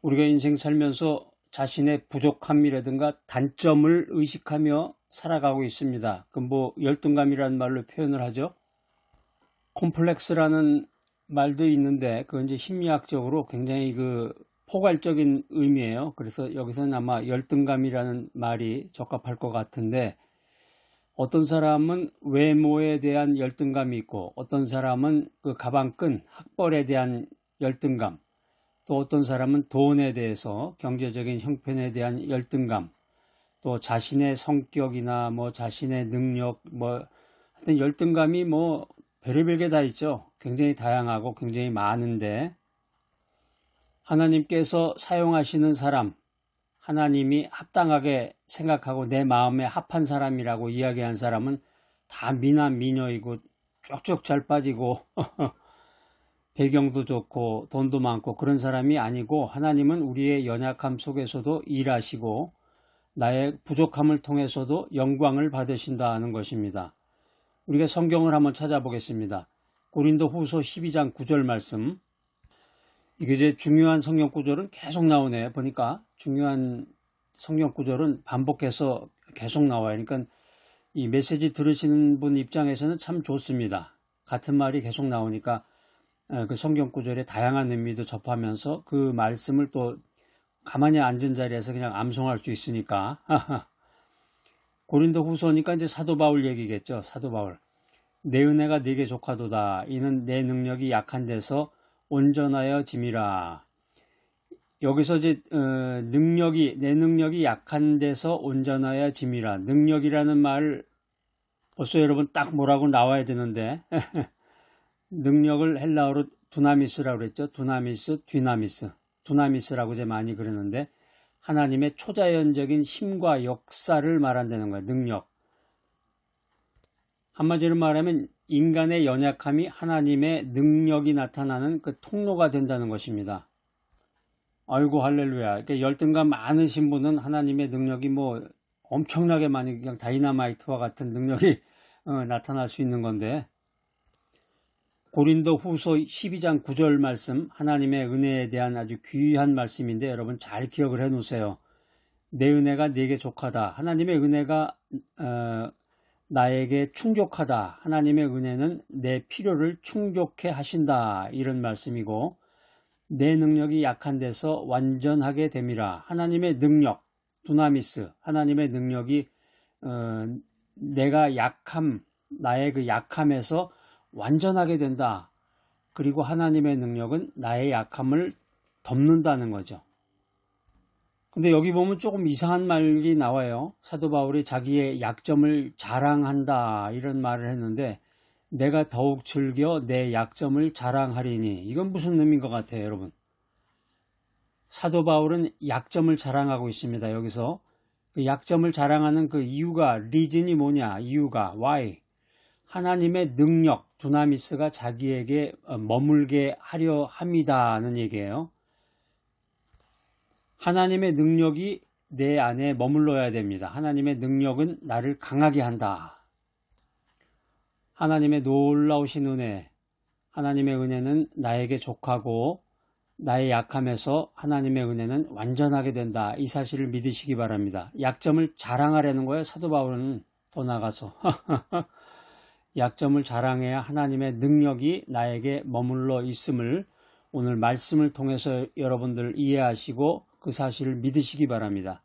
우리가 인생 살면서 자신의 부족함이라든가 단점을 의식하며 살아가고 있습니다. 그 열등감이라는 말로 표현을 하죠. 콤플렉스라는 말도 있는데 그건 이제 심리학적으로 굉장히 포괄적인 의미예요. 그래서 여기서는 아마 열등감이라는 말이 적합할 것 같은데, 어떤 사람은 외모에 대한 열등감이 있고, 어떤 사람은 그 가방끈, 학벌에 대한 열등감, 또 어떤 사람은 돈에 대해서 경제적인 형편에 대한 열등감, 또 자신의 성격이나 자신의 능력, 하여튼 열등감이 별의별 게 다 있죠. 굉장히 다양하고 굉장히 많은데, 하나님께서 사용하시는 사람, 하나님이 합당하게 생각하고 내 마음에 합한 사람이라고 이야기한 사람은 다 미남 미녀이고 쭉쭉 잘 빠지고 배경도 좋고 돈도 많고 그런 사람이 아니고, 하나님은 우리의 연약함 속에서도 일하시고 나의 부족함을 통해서도 영광을 받으신다는 것입니다. 우리가 성경을 한번 찾아보겠습니다. 고린도후서 12장 9절 말씀. 이게 이제 중요한 성경 구절은 계속 나오네요. 보니까 중요한 성경 구절은 반복해서 계속 나와요. 그러니까 이 메시지 들으시는 분 입장에서는 참 좋습니다. 같은 말이 계속 나오니까 그 성경 구절의 다양한 의미도 접하면서 그 말씀을 또 가만히 앉은 자리에서 그냥 암송할 수 있으니까. 고린도 후서니까 이제 사도 바울 얘기겠죠. 사도 바울. 내 은혜가 네게 족하도다. 이는 내 능력이 약한 데서 온전하여 짐이라. 여기서 이제 내 능력이 약한 데서 온전하여 짐이라. 능력이라는 말 벌써 여러분 딱 뭐라고 나와야 되는데 능력을 헬라어로 두나미스라고 그랬죠. 두나미스, 뒤나미스. 두나미스라고 이제 많이 그러는데 하나님의 초자연적인 힘과 역사를 말한다는 거예요. 능력. 한마디로 말하면 인간의 연약함이 하나님의 능력이 나타나는 그 통로가 된다는 것입니다. 아이고 할렐루야. 그러니까 열등감 많으신 분은 하나님의 능력이 엄청나게 많이 그냥 다이너마이트와 같은 능력이 나타날 수 있는 건데, 고린도 후서 12장 9절 말씀, 하나님의 은혜에 대한 아주 귀한 말씀인데 여러분 잘 기억을 해 놓으세요. 내 은혜가 네게 족하다. 하나님의 은혜가 나에게 충족하다. 하나님의 은혜는 내 필요를 충족해 하신다. 이런 말씀이고, 내 능력이 약한 데서 완전하게 됨이라. 하나님의 능력, 두나미스, 하나님의 능력이 내가 약함, 나의 그 약함에서 완전하게 된다. 그리고 하나님의 능력은 나의 약함을 덮는다는 거죠. 근데 여기 보면 조금 이상한 말이 나와요. 사도 바울이 자기의 약점을 자랑한다 이런 말을 했는데, 내가 더욱 즐겨 내 약점을 자랑하리니, 이건 무슨 의미인 것 같아요, 여러분? 사도 바울은 약점을 자랑하고 있습니다. 여기서 그 약점을 자랑하는 그 이유가, 리즌이 뭐냐, 이유가 why, 하나님의 능력, 두나미스가 자기에게 머물게 하려 함이다는 얘기예요. 하나님의 능력이 내 안에 머물러야 됩니다. 하나님의 능력은 나를 강하게 한다. 하나님의 놀라우신 은혜, 하나님의 은혜는 나에게 족하고 나의 약함에서 하나님의 은혜는 완전하게 된다. 이 사실을 믿으시기 바랍니다. 약점을 자랑하려는 거예요. 사도 바울은 더 나가서 약점을 자랑해야 하나님의 능력이 나에게 머물러 있음을 오늘 말씀을 통해서 여러분들 이해하시고 그 사실을 믿으시기 바랍니다.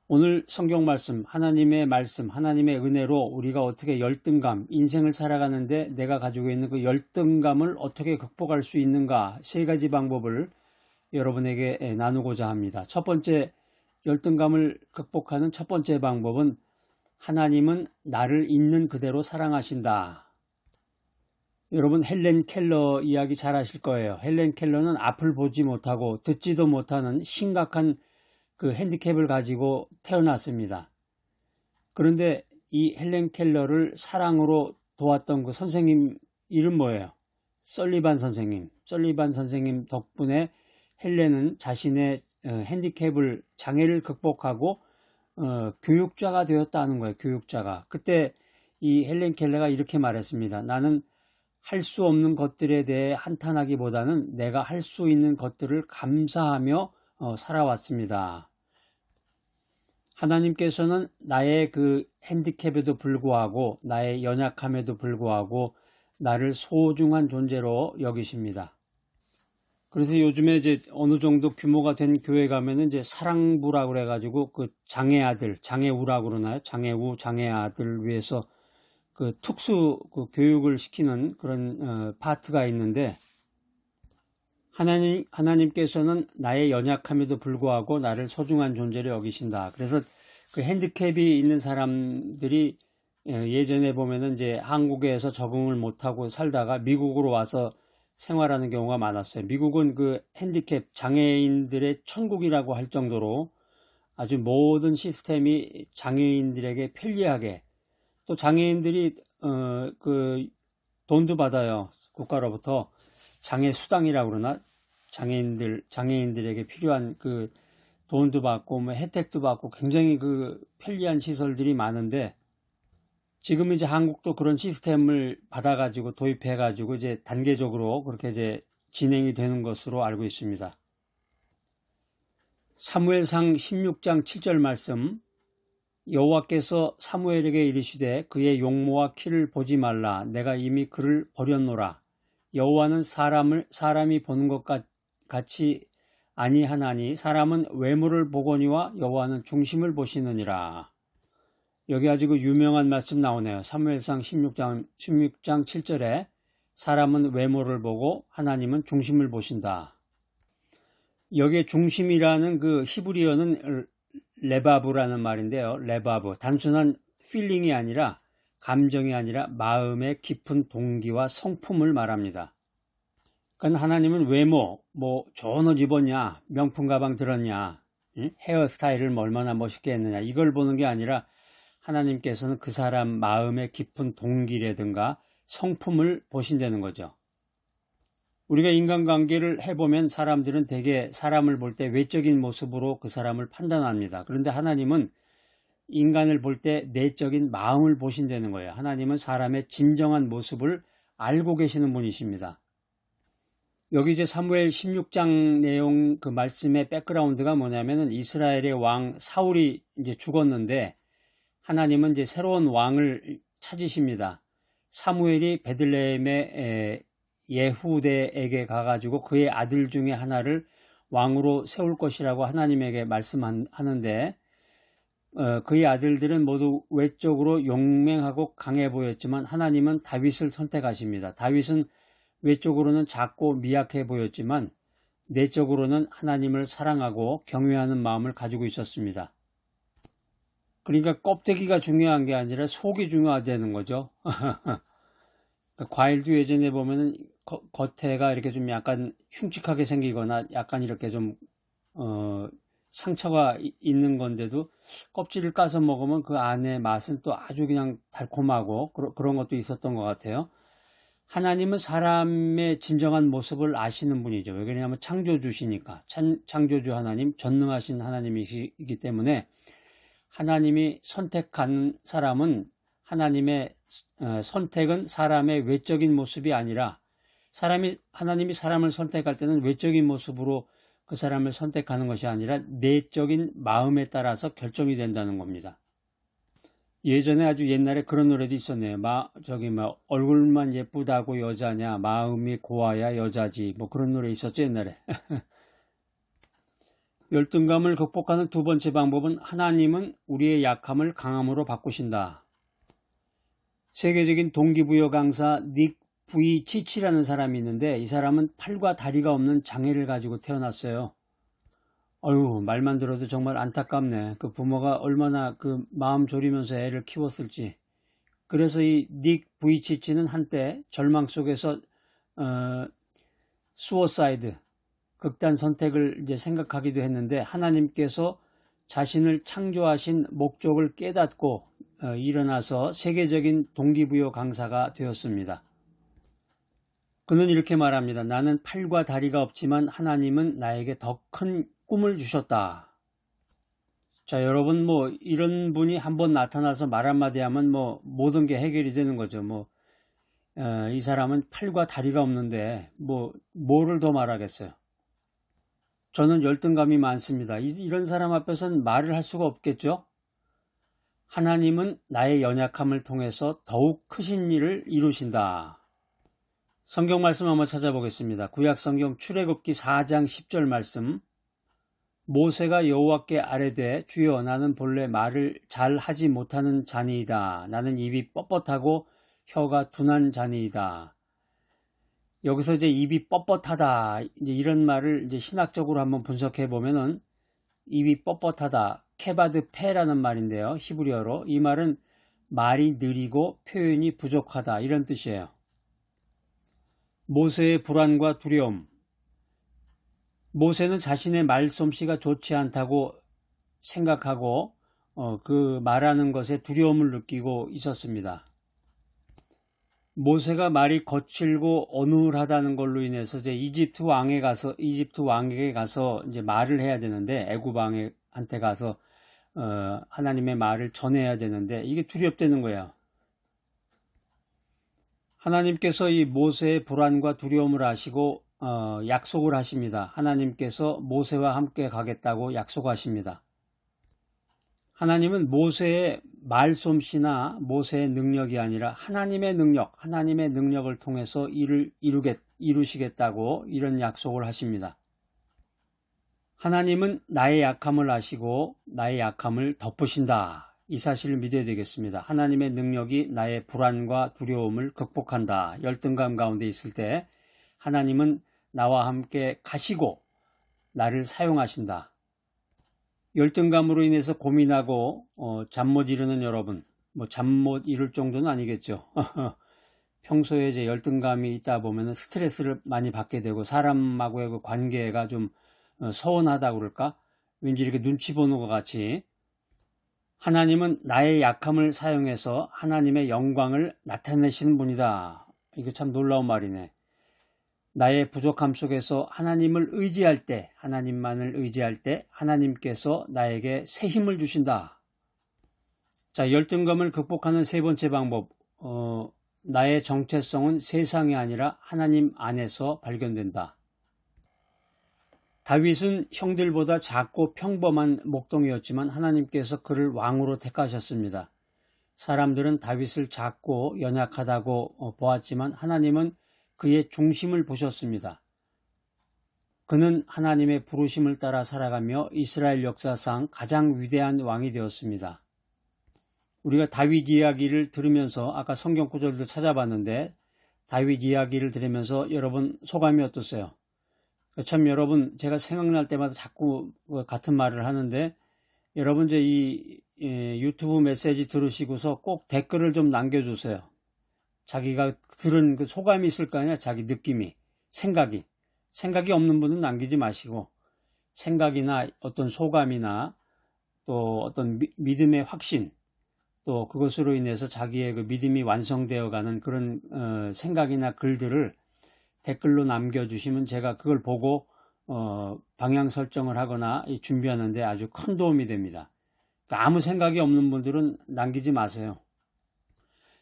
오늘 성경 말씀, 하나님의 말씀, 하나님의 은혜로 우리가 어떻게 열등감, 인생을 살아가는데 내가 가지고 있는 그 열등감을 어떻게 극복할 수 있는가, 세 가지 방법을 여러분에게 나누고자 합니다. 첫 번째, 열등감을 극복하는 첫 번째 방법은 하나님은 나를 있는 그대로 사랑하신다. 여러분 헬렌 켈러 이야기 잘 아실 거예요. 헬렌 켈러는 앞을 보지 못하고 듣지도 못하는 심각한 그 핸디캡을 가지고 태어났습니다. 그런데 이 헬렌 켈러를 사랑으로 도왔던 그 선생님 이름 뭐예요? 설리반 선생님. 설리반 선생님 덕분에 헬렌은 자신의 핸디캡을, 장애를 극복하고 교육자가 되었다는 거예요. 교육자가. 그때 이 헬렌 켈러가 이렇게 말했습니다. 나는 할 수 없는 것들에 대해 한탄하기보다는 내가 할 수 있는 것들을 감사하며 살아왔습니다. 하나님께서는 나의 그 핸디캡에도 불구하고 나의 연약함에도 불구하고 나를 소중한 존재로 여기십니다. 그래서 요즘에 이제 어느 정도 규모가 된 교회 가면은 이제 사랑부라고 그래가지고 그 장애아들, 장애우라고 그러나요? 장애우, 장애아들 위해서 그 특수 그 교육을 시키는 그런 파트가 있는데 하나님께서는 나의 연약함에도 불구하고 나를 소중한 존재로 여기신다. 그래서 그 핸디캡이 있는 사람들이 예전에 보면은 이제 한국에서 적응을 못하고 살다가 미국으로 와서 생활하는 경우가 많았어요. 미국은 그 핸디캡 장애인들의 천국이라고 할 정도로 아주 모든 시스템이 장애인들에게 편리하게 또 장애인들이 그 돈도 받아요. 국가로부터 장애 수당이라고 그러나 장애인들에게 필요한 그 돈도 받고 뭐 혜택도 받고 굉장히 그 편리한 시설들이 많은데 지금 이제 한국도 그런 시스템을 받아가지고 도입해가지고 이제 단계적으로 그렇게 이제 진행이 되는 것으로 알고 있습니다. 사무엘상 16장 7절 말씀 여호와께서 사무엘에게 이르시되 그의 용모와 키를 보지 말라 내가 이미 그를 버렸노라 여호와는 사람이 보는 것 같이 아니하나니 사람은 외모를 보거니와 여호와는 중심을 보시느니라. 여기 아주 그 유명한 말씀 나오네요. 사무엘상 16장 7절에 사람은 외모를 보고 하나님은 중심을 보신다. 여기에 중심이라는 그 히브리어는 레바브라는 말인데요. 레바브 단순한 필링이 아니라 감정이 아니라 마음의 깊은 동기와 성품을 말합니다. 그러니까 하나님은 외모, 뭐 좋은 옷 입었냐, 명품 가방 들었냐, 헤어스타일을 뭐 얼마나 멋있게 했느냐 이걸 보는 게 아니라 하나님께서는 그 사람 마음의 깊은 동기라든가 성품을 보신다는 거죠. 우리가 인간관계를 해보면 사람들은 대개 사람을 볼 때 외적인 모습으로 그 사람을 판단합니다. 그런데 하나님은 인간을 볼 때 내적인 마음을 보신다는 거예요. 하나님은 사람의 진정한 모습을 알고 계시는 분이십니다. 여기 이제 사무엘 16장 내용 그 말씀의 백그라운드가 뭐냐면은 이스라엘의 왕 사울이 이제 죽었는데 하나님은 이제 새로운 왕을 찾으십니다. 사무엘이 베들레헴의 예후대에게 가가지고 그의 아들 중에 하나를 왕으로 세울 것이라고 하나님에게 말씀하는데 그의 아들들은 모두 외적으로 용맹하고 강해 보였지만 하나님은 다윗을 선택하십니다. 다윗은 외적으로는 작고 미약해 보였지만 내적으로는 하나님을 사랑하고 경외하는 마음을 가지고 있었습니다. 그러니까 껍데기가 중요한 게 아니라 속이 중요하다는 거죠. 과일도 예전에 보면은 겉에가 이렇게 좀 약간 흉측하게 생기거나 약간 이렇게 좀 상처가 있는 건데도 껍질을 까서 먹으면 그 안에 맛은 또 아주 그냥 달콤하고 그런 것도 있었던 것 같아요. 하나님은 사람의 진정한 모습을 아시는 분이죠. 왜냐하면 창조주시니까 창조주 하나님, 전능하신 하나님이기 때문에 하나님이 선택한 사람은 하나님의 선택은 사람의 외적인 모습이 아니라 하나님이 사람을 선택할 때는 외적인 모습으로 그 사람을 선택하는 것이 아니라 내적인 마음에 따라서 결정이 된다는 겁니다. 예전에 아주 옛날에 그런 노래도 있었네요. 얼굴만 예쁘다고 여자냐, 마음이 고와야 여자지. 뭐 그런 노래 있었죠, 옛날에. 열등감을 극복하는 두 번째 방법은 하나님은 우리의 약함을 강함으로 바꾸신다. 세계적인 동기부여 강사 닉 부이치치라는 사람이 있는데 이 사람은 팔과 다리가 없는 장애를 가지고 태어났어요. 어휴, 말만 들어도 정말 안타깝네. 그 부모가 얼마나 그 마음 졸이면서 애를 키웠을지. 그래서 이 닉 부이치치는 한때 절망 속에서 수어사이드, 극단 선택을 이제 생각하기도 했는데 하나님께서 자신을 창조하신 목적을 깨닫고 일어나서 세계적인 동기부여 강사가 되었습니다. 그는 이렇게 말합니다. 나는 팔과 다리가 없지만 하나님은 나에게 더 큰 꿈을 주셨다. 자, 여러분 이런 분이 한번 나타나서 말 한마디 하면 모든 게 해결이 되는 거죠. 이 사람은 팔과 다리가 없는데 뭐를 더 말하겠어요. 저는 열등감이 많습니다. 이런 사람 앞에서는 말을 할 수가 없겠죠. 하나님은 나의 연약함을 통해서 더욱 크신 일을 이루신다. 성경 말씀 한번 찾아보겠습니다. 구약성경 출애굽기 4장 10절 말씀. 모세가 여호와께 아뢰되 주여 나는 본래 말을 잘 하지 못하는 자니이다. 나는 입이 뻣뻣하고 혀가 둔한 자니이다. 여기서 이제 입이 뻣뻣하다 이제 이런 말을 이제 신학적으로 한번 분석해 보면은 입이 뻣뻣하다 케바드 페라는 말인데요. 히브리어로 이 말은 말이 느리고 표현이 부족하다 이런 뜻이에요. 모세의 불안과 두려움. 모세는 자신의 말솜씨가 좋지 않다고 생각하고 그 말하는 것에 두려움을 느끼고 있었습니다. 모세가 말이 거칠고 어눌하다는 걸로 인해서 이제 이집트 왕에게 가서 이제 말을 해야 되는데 애굽 왕한테 가서 하나님의 말을 전해야 되는데 이게 두렵다는 거예요. 하나님께서 이 모세의 불안과 두려움을 아시고 약속을 하십니다. 하나님께서 모세와 함께 가겠다고 약속하십니다. 하나님은 모세의 말솜씨나 모세의 능력이 아니라 하나님의 능력을 통해서 일을 이루시겠다고 이런 약속을 하십니다. 하나님은 나의 약함을 아시고 나의 약함을 덮으신다. 이 사실을 믿어야 되겠습니다. 하나님의 능력이 나의 불안과 두려움을 극복한다. 열등감 가운데 있을 때 하나님은 나와 함께 가시고 나를 사용하신다. 열등감으로 인해서 고민하고 잠 못 이루는 여러분, 잠 못 이룰 정도는 아니겠죠. 평소에 이제 열등감이 있다 보면 스트레스를 많이 받게 되고 사람하고의 그 관계가 좀 서운하다고 그럴까? 왠지 이렇게 눈치 보는 것 같이 하나님은 나의 약함을 사용해서 하나님의 영광을 나타내시는 분이다. 이거 참 놀라운 말이네. 나의 부족함 속에서 하나님을 의지할 때, 하나님만을 의지할 때 하나님께서 나에게 새 힘을 주신다. 자, 열등감을 극복하는 세 번째 방법. 나의 정체성은 세상이 아니라 하나님 안에서 발견된다. 다윗은 형들보다 작고 평범한 목동이었지만 하나님께서 그를 왕으로 택하셨습니다. 사람들은 다윗을 작고 연약하다고 보았지만 하나님은 그의 중심을 보셨습니다. 그는 하나님의 부르심을 따라 살아가며 이스라엘 역사상 가장 위대한 왕이 되었습니다. 우리가 다윗 이야기를 들으면서 아까 성경 구절도 찾아봤는데 다윗 이야기를 들으면서 여러분 소감이 어떠세요? 참 여러분 제가 생각날 때마다 자꾸 같은 말을 하는데 여러분 이제 이 유튜브 메시지 들으시고서 꼭 댓글을 좀 남겨주세요. 자기가 들은 그 소감이 있을 거 아니야. 자기 느낌이, 생각이 없는 분은 남기지 마시고 생각이나 어떤 소감이나 또 어떤 믿음의 확신 또 그것으로 인해서 자기의 그 믿음이 완성되어가는 그런 생각이나 글들을 댓글로 남겨주시면 제가 그걸 보고 방향 설정을 하거나 준비하는데 아주 큰 도움이 됩니다. 그러니까 아무 생각이 없는 분들은 남기지 마세요.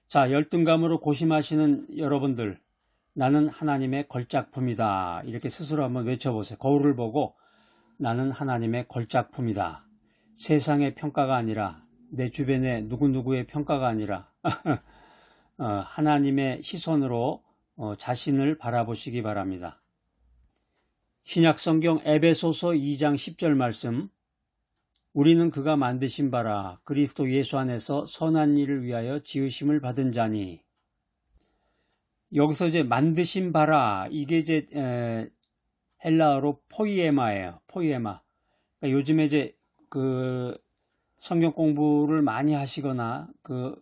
자, 열등감으로 고심하시는 여러분들, 나는 하나님의 걸작품이다. 이렇게 스스로 한번 외쳐보세요. 거울을 보고 나는 하나님의 걸작품이다. 세상의 평가가 아니라 내 주변의 누구누구의 평가가 아니라 하나님의 시선으로 자신을 바라보시기 바랍니다. 신약성경 에베소서 2장 10절 말씀. 우리는 그가 만드신 바라 그리스도 예수 안에서 선한 일을 위하여 지으심을 받은 자니. 여기서 이제 만드신 바라 이게 이제 헬라어로 포이에마예요. 포이에마. 그러니까 요즘에 이제 그 성경 공부를 많이 하시거나 그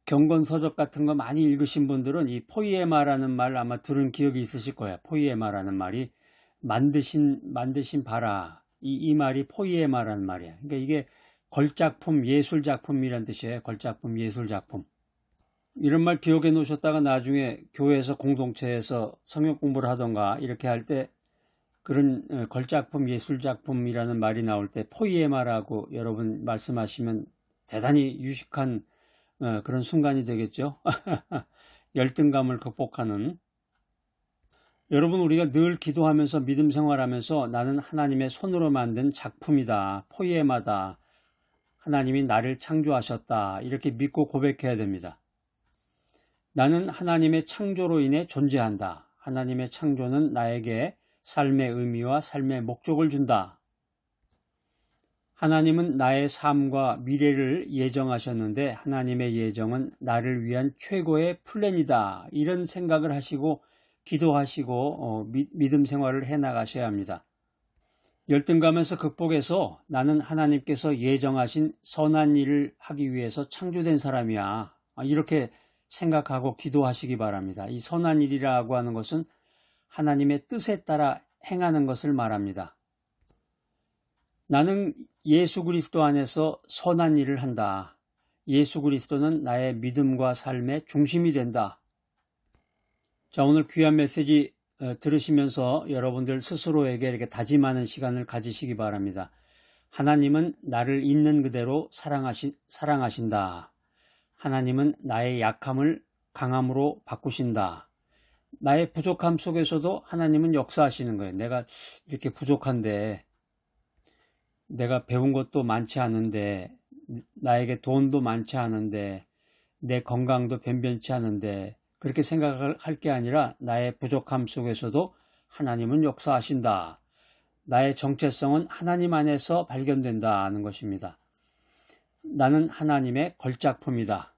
경건서적 같은 거 많이 읽으신 분들은 이 포이에마라는 말 아마 들은 기억이 있으실 거예요. 포이에마라는 말이 만드신 바라. 이 말이 포이에마라는 말이에요. 그러니까 이게 걸작품, 예술작품이란 뜻이에요. 걸작품, 예술작품. 이런 말 기억해 놓으셨다가 나중에 교회에서 공동체에서 성경 공부를 하던가 이렇게 할 때 그런 걸작품, 예술작품이라는 말이 나올 때 포이에마라고 여러분 말씀하시면 대단히 유식한 그런 순간이 되겠죠. 열등감을 극복하는. 여러분, 우리가 늘 기도하면서 믿음 생활하면서 나는 하나님의 손으로 만든 작품이다, 포이에마다, 하나님이 나를 창조하셨다, 이렇게 믿고 고백해야 됩니다. 나는 하나님의 창조로 인해 존재한다. 하나님의 창조는 나에게 삶의 의미와 삶의 목적을 준다. 하나님은 나의 삶과 미래를 예정하셨는데 하나님의 예정은 나를 위한 최고의 플랜이다. 이런 생각을 하시고 기도하시고 믿음 생활을 해나가셔야 합니다. 열등감에서 극복해서 나는 하나님께서 예정하신 선한 일을 하기 위해서 창조된 사람이야. 이렇게 생각하고 기도하시기 바랍니다. 이 선한 일이라고 하는 것은 하나님의 뜻에 따라 행하는 것을 말합니다. 나는 예수 그리스도 안에서 선한 일을 한다. 예수 그리스도는 나의 믿음과 삶의 중심이 된다. 자, 오늘 귀한 메시지 들으시면서 여러분들 스스로에게 이렇게 다짐하는 시간을 가지시기 바랍니다. 하나님은 나를 있는 그대로 사랑하신다. 하나님은 나의 약함을 강함으로 바꾸신다. 나의 부족함 속에서도 하나님은 역사하시는 거예요. 내가 이렇게 부족한데, 내가 배운 것도 많지 않은데, 나에게 돈도 많지 않은데, 내 건강도 변변치 않은데, 그렇게 생각할 게 아니라 나의 부족함 속에서도 하나님은 역사하신다. 나의 정체성은 하나님 안에서 발견된다는 것입니다. 나는 하나님의 걸작품이다.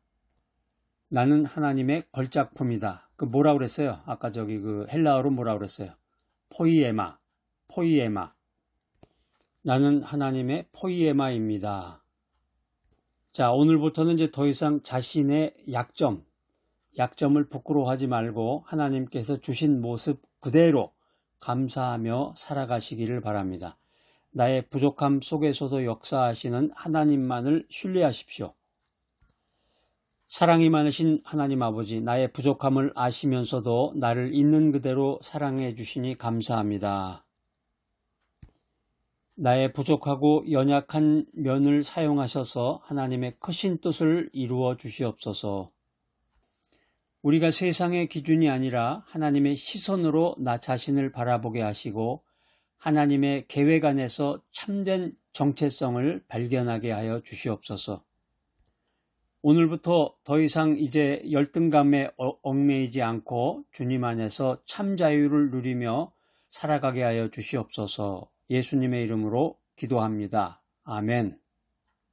나는 하나님의 걸작품이다. 그 뭐라 그랬어요? 아까 저기 그 헬라어로 뭐라 그랬어요? 포이에마. 나는 하나님의 포이에마입니다. 자, 오늘부터는 이제 더 이상 자신의 약점을 부끄러워하지 말고 하나님께서 주신 모습 그대로 감사하며 살아가시기를 바랍니다. 나의 부족함 속에서도 역사하시는 하나님만을 신뢰하십시오. 사랑이 많으신 하나님 아버지, 나의 부족함을 아시면서도 나를 있는 그대로 사랑해 주시니 감사합니다. 나의 부족하고 연약한 면을 사용하셔서 하나님의 크신 뜻을 이루어 주시옵소서. 우리가 세상의 기준이 아니라 하나님의 시선으로 나 자신을 바라보게 하시고 하나님의 계획 안에서 참된 정체성을 발견하게 하여 주시옵소서. 오늘부터 더 이상 이제 열등감에 얽매이지 않고 주님 안에서 참 자유를 누리며 살아가게 하여 주시옵소서. 예수님의 이름으로 기도합니다. 아멘.